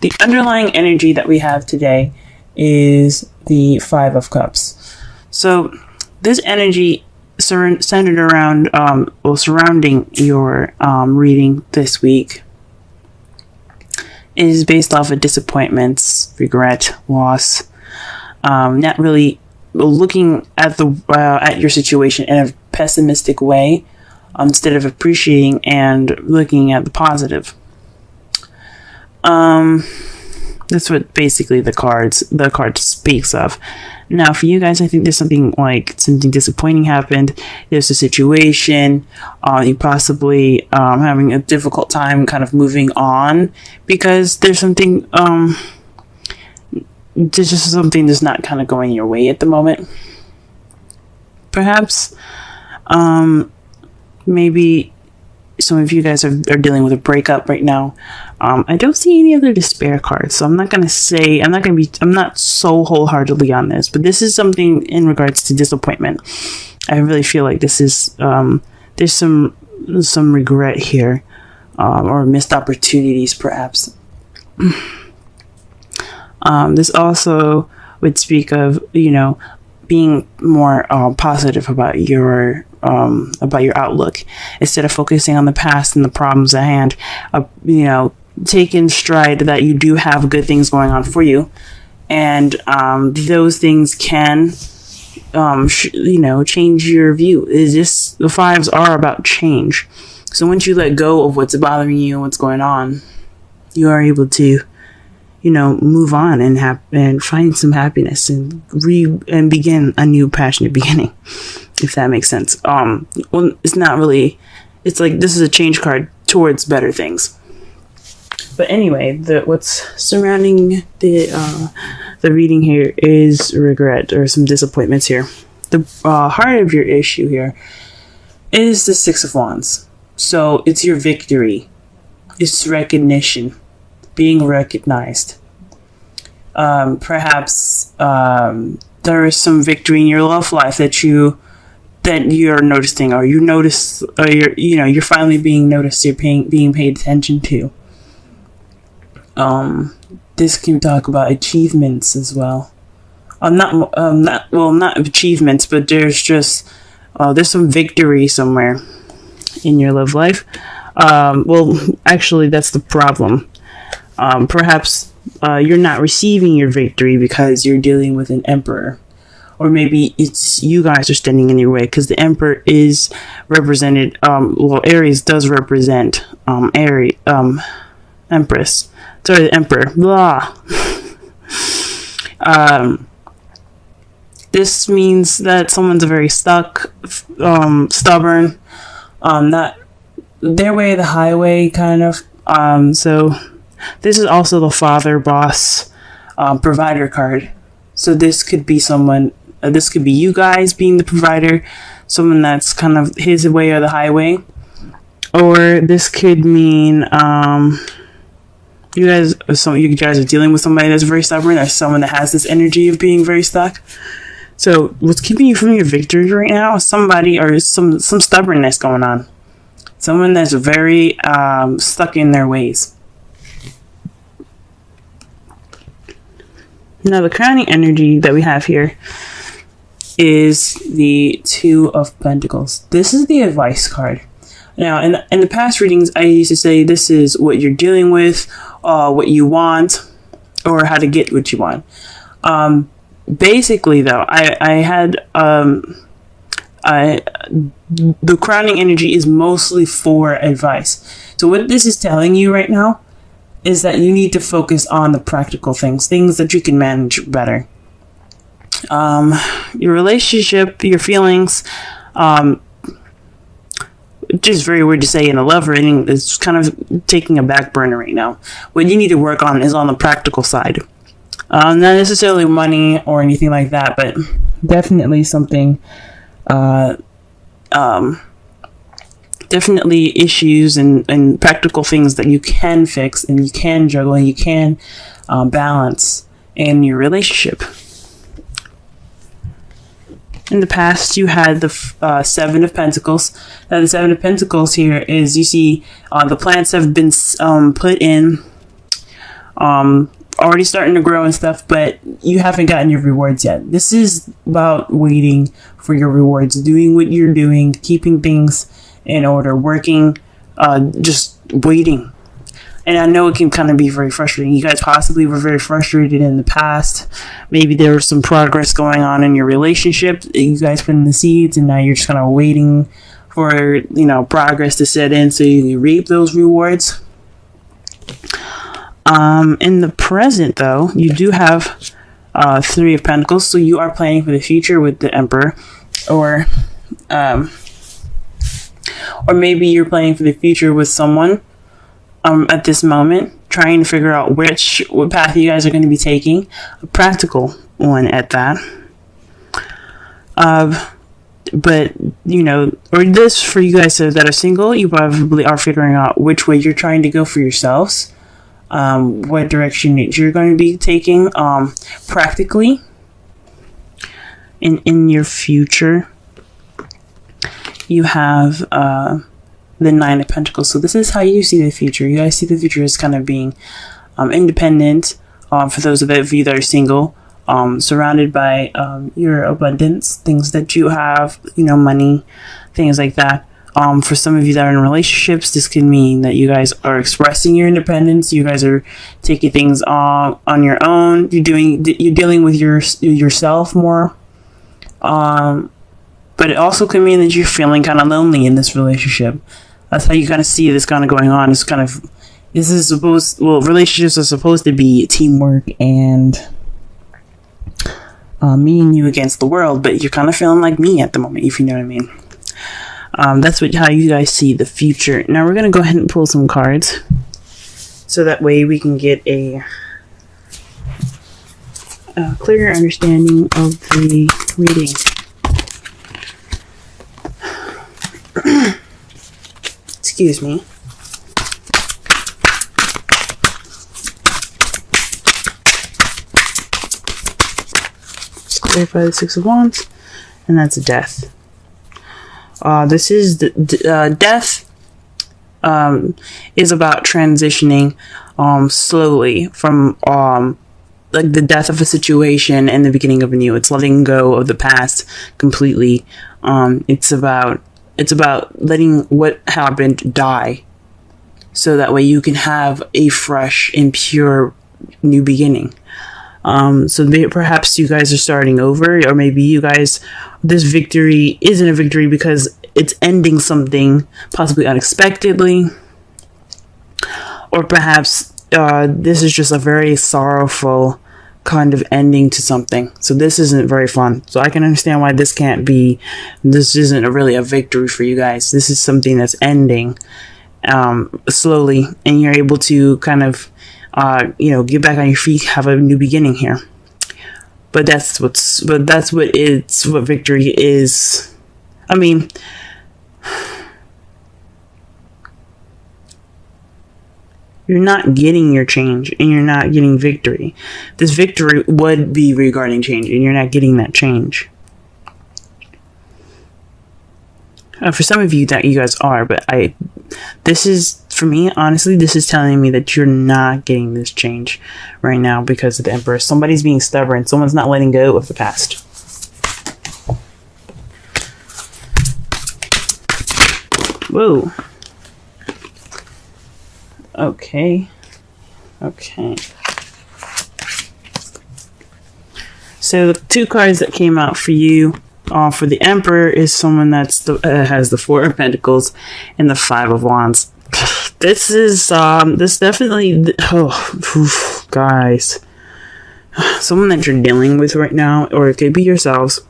the underlying energy that we have today is the Five of Cups. So this energy centered around, surrounding your reading this week is based off of disappointments, regret, loss, not really looking at at your situation in a pessimistic way, instead of appreciating and looking at the positive. That's what basically the card speaks of. Now, for you guys, I think there's something disappointing happened. There's a situation, you possibly having a difficult time kind of moving on because there's something, there's just something that's not kind of going your way at the moment. Perhaps, maybe some of you guys are dealing with a breakup right now. I don't see any other despair cards, so I'm not so wholeheartedly on this, but this is something in regards to disappointment. I really feel like this is, there's some regret here, or missed opportunities perhaps. This also would speak of, being more positive about your outlook instead of focusing on the past and the problems at hand. Take in stride that you do have good things going on for you, and those things can change your view. The fives are about change. So once you let go of what's bothering you, what's going on, you are able to move on and find some happiness and begin a new passionate beginning, if that makes sense. Well, it's not really, it's like this is a change card towards better things. But anyway, what's surrounding the reading here is regret or some disappointments here. The heart of your issue here is the Six of Wands. So it's your victory. It's recognition. Being recognized. Perhaps there is some victory in your love life that you're noticing, or you're finally being noticed. You're being paid attention to. This can talk about achievements as well. Not achievements, but there's just there's some victory somewhere in your love life. Actually, that's the problem. Perhaps you're not receiving your victory because you're dealing with an emperor, or maybe it's you guys are standing in your way because the emperor is represented. Aries does represent Empress. Sorry, the emperor. Blah. This means that someone's very stuck, stubborn, not their way, the highway kind of. So. This is also the father, boss, provider card. So this could be someone, this could be you guys being the provider, someone that's kind of his way or the highway. Or this could mean you guys are dealing with somebody that's very stubborn, or someone that has this energy of being very stuck. So what's keeping you from your victory right now is somebody or some stubbornness going on. Someone that's very stuck in their ways. Now, the crowning energy that we have here is the Two of Pentacles. This is the advice card. Now, in the past readings, I used to say this is what you're dealing with, what you want, or how to get what you want. Basically, though, the crowning energy is mostly for advice. So what this is telling you right now is that you need to focus on the practical things that you can manage better. Your relationship, your feelings, just very weird to say in a love reading, it's kind of taking a back burner right now. What you need to work on is on the practical side. Not necessarily money or anything like that, but definitely something, definitely issues and practical things that you can fix and you can juggle and you can balance in your relationship. In the past, you had the Seven of Pentacles. Now, the Seven of Pentacles here is, you see, the plants have been put in already starting to grow and stuff, but you haven't gotten your rewards yet. This is about waiting for your rewards, doing what you're doing, keeping things in order, working, just waiting. And I know it can kind of be very frustrating. You guys possibly were very frustrated in the past. Maybe there was some progress going on in your relationship. You guys put in the seeds, and now you're just kind of waiting for, you know, progress to set in so you can reap those rewards. In the present, though, you do have Three of Pentacles, so you are planning for the future with the Emperor, or maybe you're planning for the future with someone. At this moment, trying to figure out what path you guys are going to be taking, a practical one at that. But, you know, or this for you guys that are single, you probably are figuring out which way you're trying to go for yourselves, what direction you're going to be taking, practically in your future. You have, the Nine of Pentacles. So this is how you see the future. You guys see the future as kind of being independent, for those of you that are single, surrounded by your abundance, things that you have, you know, money, things like that. For some of you that are in relationships, this can mean that you guys are expressing your independence. You guys are taking things on your own. You're dealing with yourself more. But it also can mean that you're feeling kind of lonely in this relationship. That's how you kind of see this kind of going on. Relationships are supposed to be teamwork and me and you against the world, but you're kind of feeling like me at the moment, if you know what I mean. That's how you guys see the future. Now we're going to go ahead and pull some cards, so that way we can get a clearer understanding of the reading. Excuse me. Let's clarify the Six of Wands, and that's Death. This is the Death. Is about transitioning slowly from like the death of a situation and the beginning of a new. It's letting go of the past completely. It's about letting what happened die, so that way you can have a fresh and pure new beginning. So perhaps you guys are starting over, or maybe you guys, this victory isn't a victory because it's ending something possibly unexpectedly, or perhaps this is just a very sorrowful kind of ending to something. So this isn't very fun. So I can understand why this isn't really a victory for you guys. This is something that's ending slowly, and you're able to kind of get back on your feet, have a new beginning here. But that's what victory is. I mean, you're not getting your change, and you're not getting victory. This victory would be regarding change, and you're not getting that change. For some of you that you guys are, but this is, for me, honestly, this is telling me that you're not getting this change right now because of the Emperor. Somebody's being stubborn. Someone's not letting go of the past. Whoa. Okay. So the two cards that came out for you, for the Emperor, is someone that's has the Four of Pentacles and the Five of Wands. This is definitely, guys, someone that you're dealing with right now, or it could be yourselves.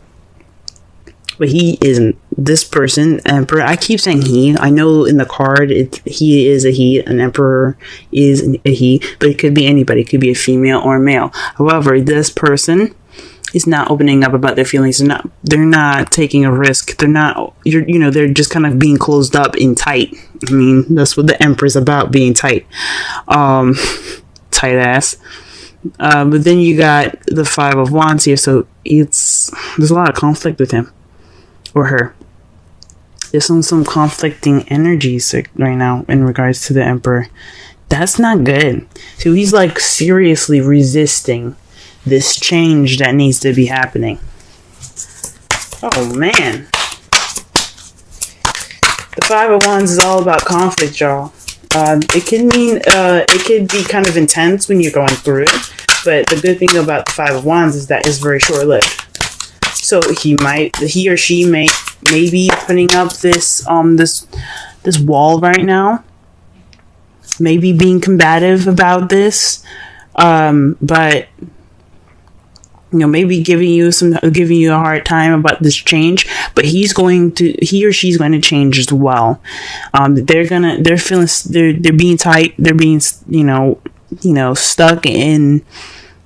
But he isn't. This person, Emperor, I keep saying he. I know in the card, he is a he. An Emperor is a he. But it could be anybody. It could be a female or a male. However, this person is not opening up about their feelings. They're not taking a risk. They're not, they're just kind of being closed up and tight. I mean, that's what the Emperor's about, being tight. Tight ass. But then you got the Five of Wands here. So there's a lot of conflict with him. Or her. There's some conflicting energies right now in regards to the Emperor. That's not good. So he's like seriously resisting this change that needs to be happening. Oh man. The Five of Wands is all about conflict, y'all. It can mean, it could be kind of intense when you're going through it, but the good thing about the Five of Wands is that it's very short-lived. So he or she may be putting up this wall right now, maybe being combative about this, but maybe giving you a hard time about this change, but he or she's going to change as well. They're being tight, they're being, stuck in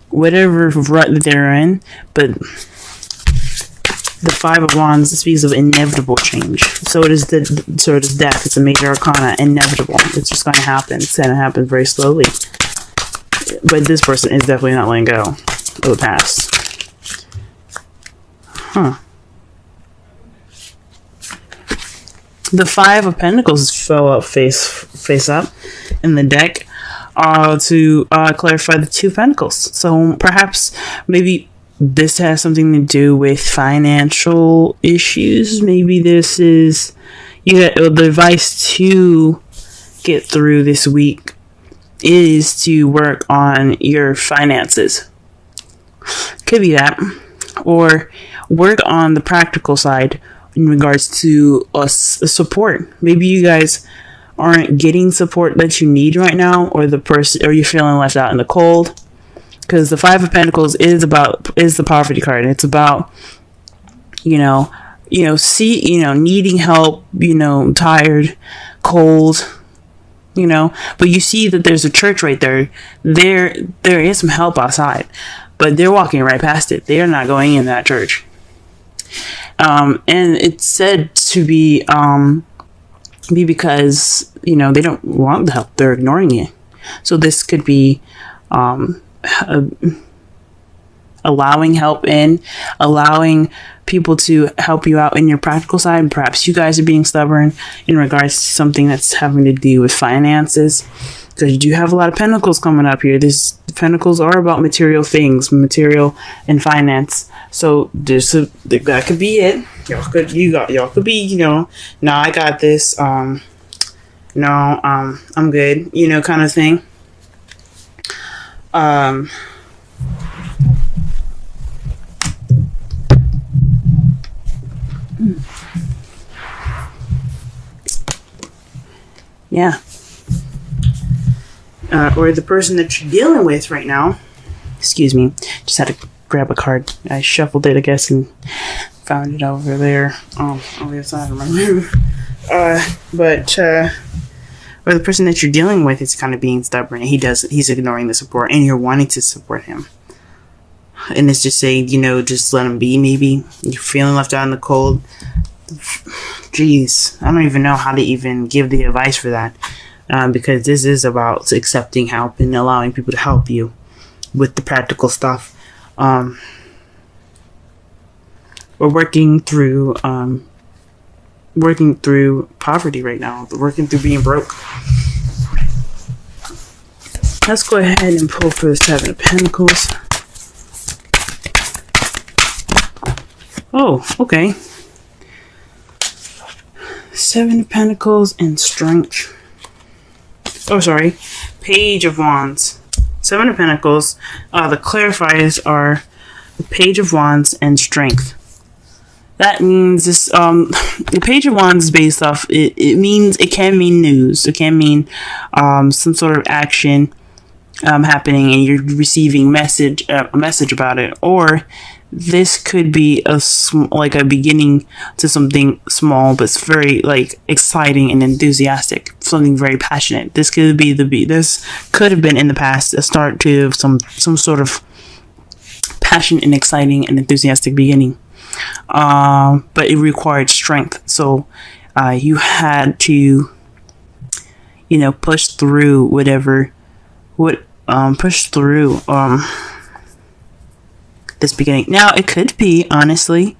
whatever rut that they're in, but the Five of Wands speaks of inevitable change. So does death. It's a major arcana. Inevitable. It's just going to happen. It's going to happen very slowly. But this person is definitely not letting go of the past. The Five of Pentacles fell up face up in the deck to clarify the Two of Pentacles. So perhaps maybe this has something to do with financial issues. Maybe this is the advice to get through this week is to work on your finances. Could be that, or work on the practical side in regards to support. Maybe you guys aren't getting support that you need right now, or you're feeling left out in the cold. Because the Five of Pentacles is the poverty card. It's about, needing help, tired, cold, but you see that there's a church right there. There is some help outside, but they're walking right past it. They are not going in that church. And it's said to be because, they don't want the help. They're ignoring it. So this could be, allowing help in, allowing people to help you out in your practical side. Perhaps you guys are being stubborn in regards to something that's having to do with finances, because you do have a lot of pentacles coming up here. Pentacles are about material things, material and finance. So that could be it. Y'all could be, no, I got this. I'm good, kind of thing. Yeah. Or the person that you're dealing with right now. Excuse me. Just had to grab a card. I shuffled it, I guess, and found it over there. On the other side of my room. Or the person that you're dealing with is kind of being stubborn, and he's ignoring the support, and you're wanting to support him. And it's just saying, just let him be, maybe. You're feeling left out in the cold. Jeez, I don't even know how to even give the advice for that. Because this is about accepting help and allowing people to help you with the practical stuff. We're working through poverty right now. We're working through being broke. Let's go ahead and pull for the Seven of Pentacles. Oh, okay. Seven of Pentacles and Strength. Oh, sorry. Page of Wands. Seven of Pentacles. The clarifiers are the Page of Wands and Strength. That means this, the Page of Wands is based off, it can mean news. It can mean some sort of action happening, and you're receiving a message about it. Or this could be like a beginning to something small, but it's very exciting and enthusiastic, something very passionate. This could have been in the past a start to some sort of passion and exciting and enthusiastic beginning. But it required strength. So you had to, push through push through this beginning. Now it could be, honestly,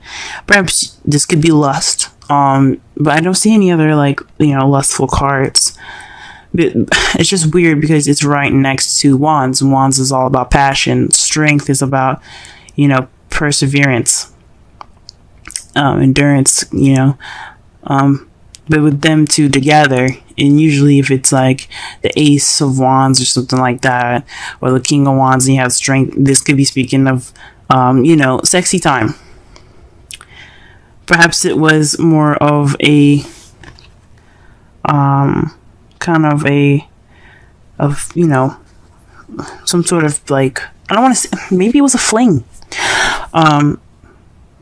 perhaps this could be lust. But I don't see any other lustful cards. it's just weird because it's right next to Wands. And Wands is all about passion. Strength is about, perseverance, endurance, but with them two together, and usually if it's like the Ace of Wands or something like that, or the King of Wands, and you have strength, this could be speaking of, sexy time. Perhaps it was more of a, some sort of like, I don't want to say, maybe it was a fling.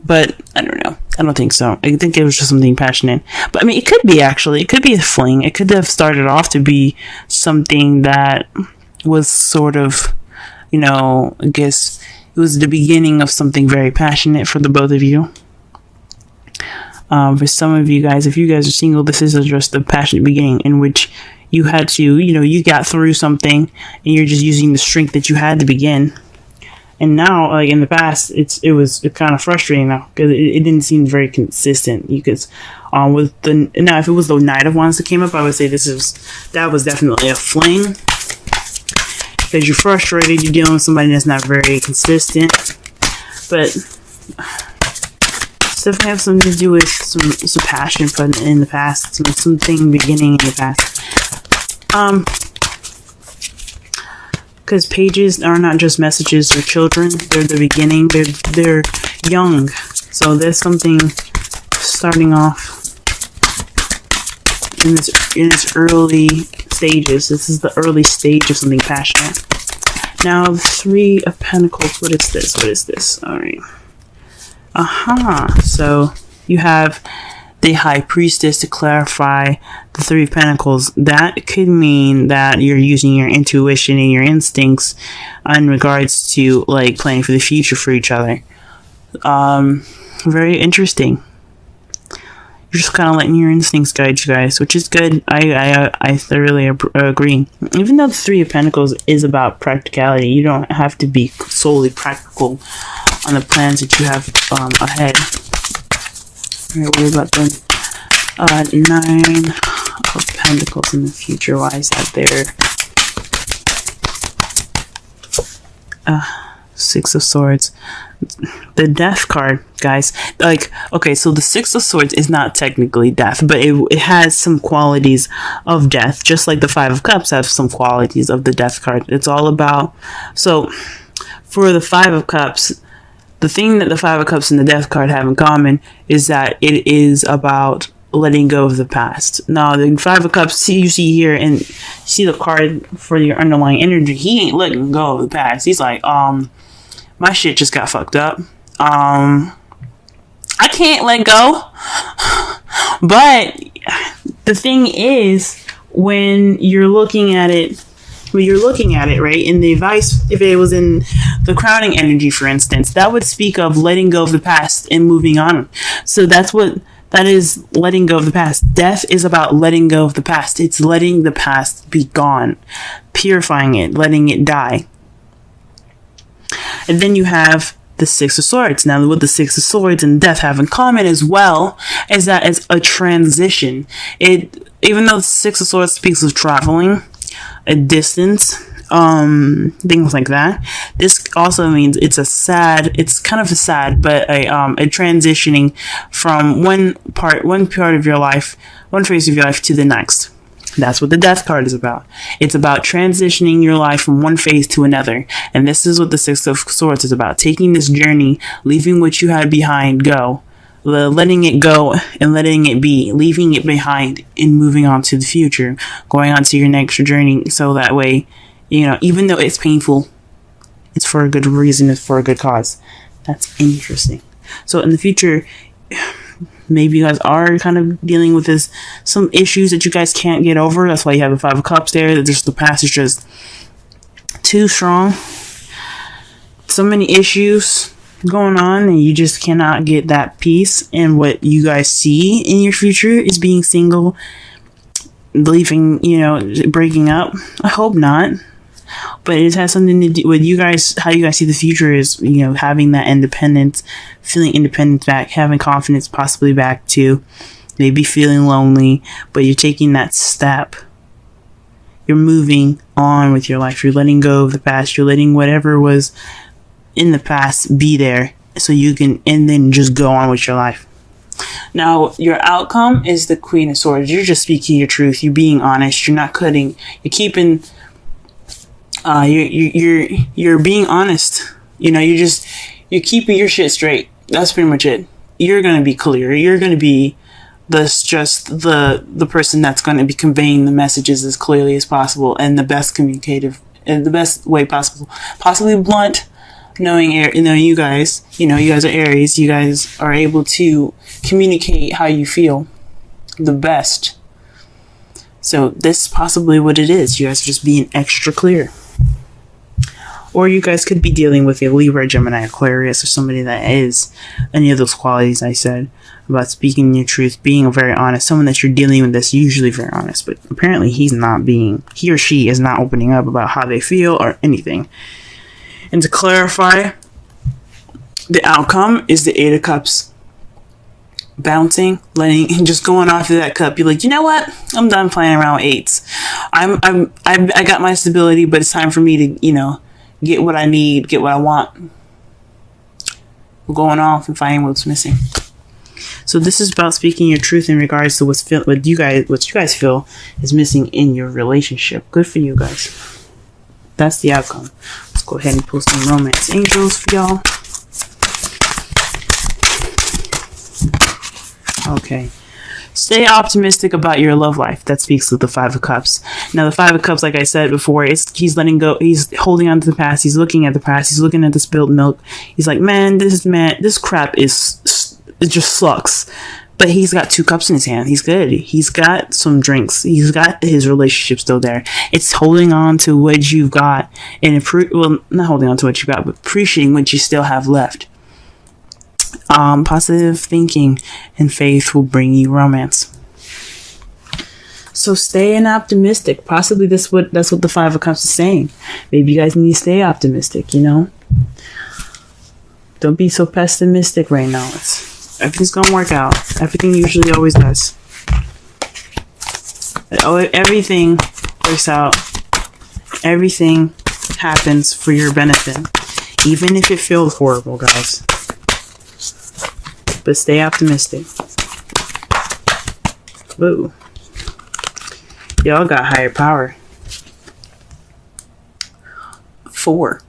But I don't know. I don't think so. I think it was just something passionate. But I mean, it could be actually. It could be a fling. It could have started off to be something that was sort of, I guess it was the beginning of something very passionate for the both of you. For some of you guys, if you guys are single, this is just a passionate beginning in which you had to, you got through something and you're just using the strength that you had to begin. And now, like in the past, it was kind of frustrating now because it didn't seem very consistent. Because if it was the Knight of Wands that came up, I would say that was definitely a fling, because you're frustrated, you're dealing with somebody that's not very consistent. But it's definitely have something to do with some passion in the past, something beginning in the past. Because pages are not just messages, they're children, they're the beginning, they're young. So there's something starting off in its early stages. This is the early stage of something passionate. Now, the Three of Pentacles, what is this? Alright. So you have the High Priestess to clarify the Three of Pentacles. That could mean that you're using your intuition and your instincts in regards to like planning for the future for each other. Very interesting. You're just kind of letting your instincts guide you guys, which is good. I thoroughly agree. Even though the Three of Pentacles is about practicality, you don't have to be solely practical on the plans that you have ahead. Alright, what about the Nine of Pentacles in the future? Why is that there? Six of Swords. The Death card, guys. Like, okay, so the Six of Swords is not technically death, but it has some qualities of death, just like the Five of Cups have some qualities of the Death card. It's all about, so for the Five of Cups, the thing that the Five of Cups and the Death card have in common is that it is about letting go of the past. Now, the Five of Cups, you see here, and see the card for your underlying energy, he ain't letting go of the past. He's like, my shit just got fucked up. I can't let go. But the thing is, when you're looking at it, right, in the advice, if it was in the crowning energy, for instance, that would speak of letting go of the past and moving on. So that is letting go of the past. Death is about letting go of the past. It's letting the past be gone, purifying it, letting it die. And then you have the Six of Swords. Now, what the Six of Swords and Death have in common as well is that it's a transition. Even though the Six of Swords speaks of traveling, a distance, things like that, this also means it's kind of a sad, but a transitioning from one part of your life, one phase of your life to the next. That's what the Death card is about. It's about transitioning your life from one phase to another. And this is what the Six of Swords is about. Taking this journey, leaving what you had behind go. Letting it go and letting it be. Leaving it behind and moving on to the future. Going on to your next journey. So that way, even though it's painful, it's for a good reason. It's for a good cause. That's interesting. So in the future, maybe you guys are kind of dealing with some issues that you guys can't get over. That's why you have the Five of Cups there. There's the past is just too strong. So many issues going on, and you just cannot get that peace. And what you guys see in your future is being single, leaving, breaking up. I hope not. But it has something to do with you guys. How you guys see the future is, having that independence, feeling independent back, having confidence possibly back too, maybe feeling lonely, but you're taking that step You're moving on with your life. You're letting go of the past. You're letting whatever was in the past be there so you can, and then just go on with your life. Now, your outcome is the Queen of Swords. You're just speaking your truth. You're being honest. You're not cutting. You're keeping. You're being honest. You know, you're keeping your shit straight. That's pretty much it. You're gonna be clear. You're gonna be the person that's going to be conveying the messages as clearly as possible and the best communicative in the best way possible. Possibly blunt. Knowing you guys, you guys are Aries. You guys are able to communicate how you feel the best. So this is possibly what it is. You guys are just being extra clear. Or you guys could be dealing with a Libra, Gemini, Aquarius, or somebody that is any of those qualities I said about speaking your truth, being very honest. Someone that you're dealing with that's usually very honest, but apparently he or she is not opening up about how they feel or anything. And to clarify, the outcome is the 8 of Cups. Bouncing, just going off of that cup. You're like, you know what? I'm done playing around with 8s. I got my stability, but it's time for me to, get what I need, get what I want. We're going off and finding what's missing. So this is about speaking your truth in regards to what you guys feel is missing in your relationship. Good for you guys. That's the outcome. Let's go ahead and pull some romance angels for y'all. Okay. Stay optimistic about your love life. That speaks with the 5 of Cups. Now, the 5 of Cups, like I said before, he's letting go. He's holding on to the past. He's looking at the past. He's looking at the spilled milk. He's like, this crap it just sucks. But he's got 2 cups in his hand. He's good. He's got some drinks. He's got his relationship still there. It's holding on to what you've got and not holding on to what you got, but appreciating what you still have left. Positive thinking and faith will bring you romance. So stay optimistic. Possibly that's what the 5 of Cups is saying. Maybe you guys need to stay optimistic. Don't be so pessimistic right now. Everything's gonna work out. Everything usually always does. Everything works out. Everything happens for your benefit. Even if it feels horrible, guys. But stay optimistic. Whoa. Y'all got higher power. 4.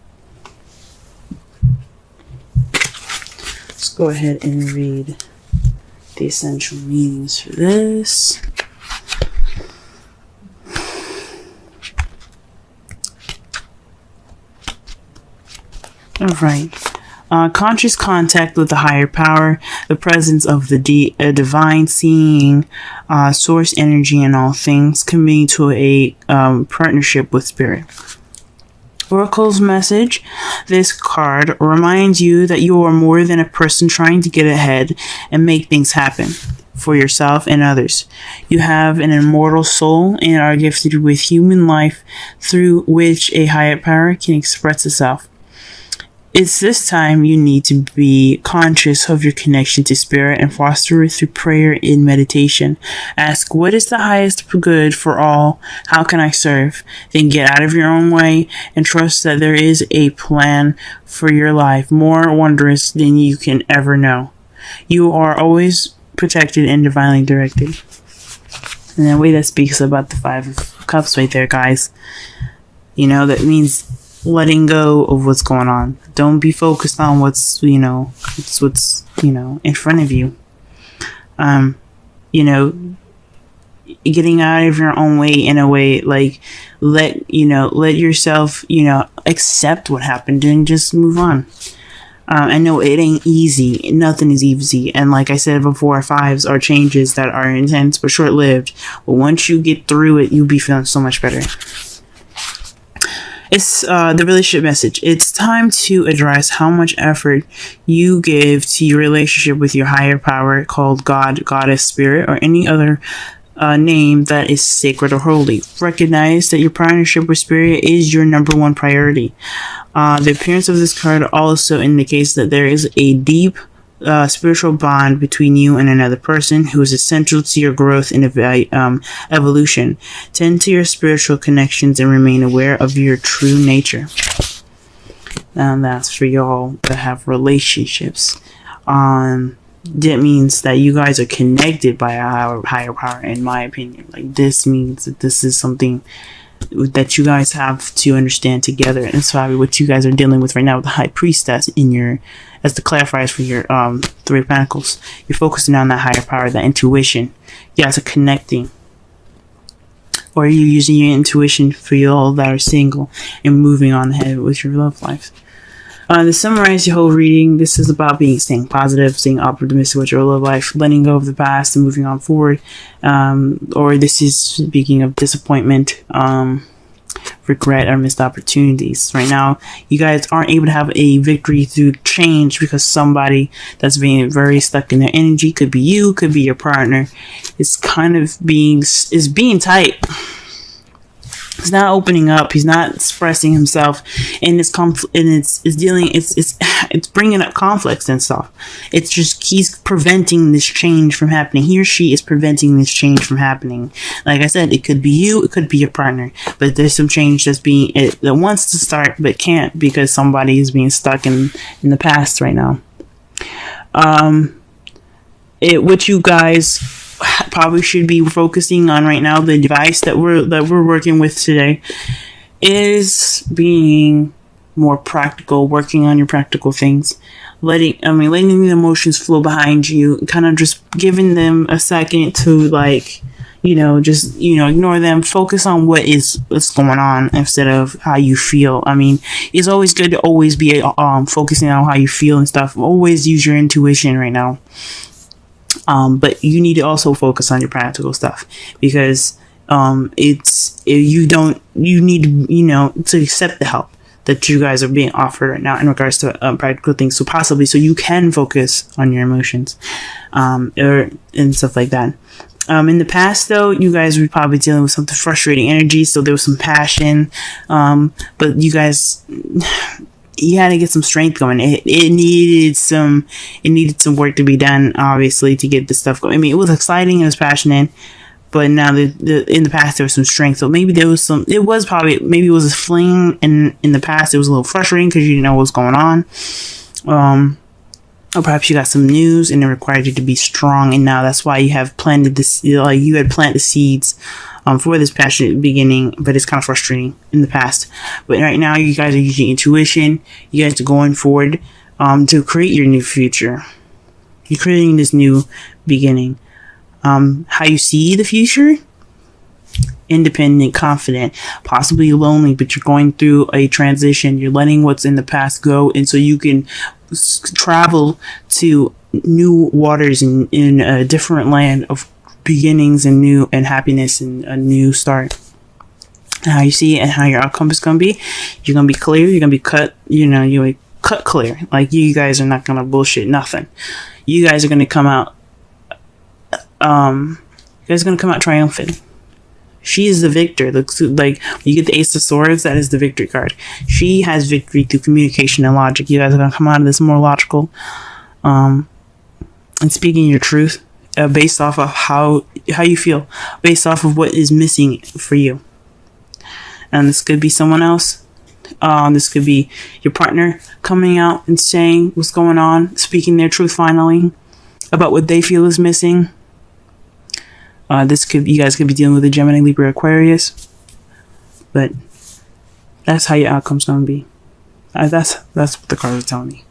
Let's go ahead and read the essential meanings for this. Alright. Conscious contact with the higher power, the presence of the divine, seeing source energy in all things, committing to a partnership with spirit. Oracle's message. This card reminds you that you are more than a person trying to get ahead and make things happen for yourself and others. You have an immortal soul and are gifted with human life through which a higher power can express itself. It's this time you need to be conscious of your connection to spirit and foster it through prayer and meditation. Ask, what is the highest good for all? How can I serve? Then get out of your own way and trust that there is a plan for your life more wondrous than you can ever know. You are always protected and divinely directed. And that way that speaks about the 5 of Cups right there, guys. That means letting go of what's going on. Don't be focused on what's in front of you. Getting out of your own way in a way, like let yourself, accept what happened and just move on. I know it ain't easy. Nothing is easy. And like I said before, 5s are changes that are intense but short-lived. But once you get through it, you'll be feeling so much better. It's the relationship message. It's time to address how much effort you give to your relationship with your higher power, called God, Goddess, Spirit, or any other name that is sacred or holy. Recognize that your partnership with Spirit is your number 1 priority. The appearance of this card also indicates that there is a deep spiritual bond between you and another person who is essential to your growth and evolution. Tend to your spiritual connections and remain aware of your true nature. And that's for y'all that have relationships. That means that you guys are connected by a higher power, in my opinion. Like, this means that this is something that you guys have to understand together. And it's probably what you guys are dealing with right now with the High Priestess in your, as the clarifiers for your Three of Pentacles. You're focusing on that higher power, that intuition. You guys are connecting. Or you're using your intuition for you all that are single and moving on ahead with your love life. To summarize your whole reading, this is about staying positive, staying optimistic with your love life, letting go of the past and moving on forward. Or this is speaking of disappointment, regret, or missed opportunities. Right now, you guys aren't able to have a victory through change because somebody that's being very stuck in their energy, could be you, could be your partner, is kind of being tight. He's not opening up. He's not expressing himself, and it's bringing up conflicts and stuff. It's just he's preventing this change from happening. He or she is preventing this change from happening. Like I said, it could be you, it could be your partner, but there's some change that wants to start but can't because somebody is being stuck in the past right now. What you guys probably should be focusing on right now, the device that we're working with today, is being more practical, working on your practical things, letting the emotions flow behind you, kind of just giving them a second to ignore them, focus on what's going on instead of how you feel. It's always good to always be focusing on how you feel and stuff. Always use your intuition right now. But you need to also focus on your practical stuff, because you need to accept the help that you guys are being offered right now in regards to practical things, so you can focus on your emotions and stuff like that. In the past, though, you guys were probably dealing with something frustrating energy, so there was some passion, but you guys, you had to get some strength going. It needed some work to be done, obviously, to get this stuff going. It was exciting, it was passionate, but now in the past there was some strength. So maybe it was a fling, and in the past it was a little frustrating because you didn't know what was going on. Or perhaps you got some news and it required you to be strong, and now that's why you have planted this. You had planted the seeds for this passionate beginning, but it's kind of frustrating in the past. But right now, you guys are using intuition. You guys are going forward to create your new future. You're creating this new beginning. How you see the future? Independent, confident, possibly lonely, but you're going through a transition. You're letting what's in the past go, and so you can travel to new waters in a different land of beginnings and happiness and a new start. And how you see it and how your outcome is going to be, you're going to be clear, you're going to be cut, you're cut clear. Like, you guys are not going to bullshit nothing. You guys are going to come out triumphant. She is the victor. Like, when you get the Ace of Swords, that is the victory card. She has victory through communication and logic. You guys are going to come out of this more logical, and speaking your truth, based off of how you feel, based off of what is missing for you. And this could be someone else. This could be your partner coming out and saying what's going on, speaking their truth finally about what they feel is missing. You guys could be dealing with a Gemini, Libra, Aquarius, but that's how your outcome's gonna be. That's what the cards are telling me.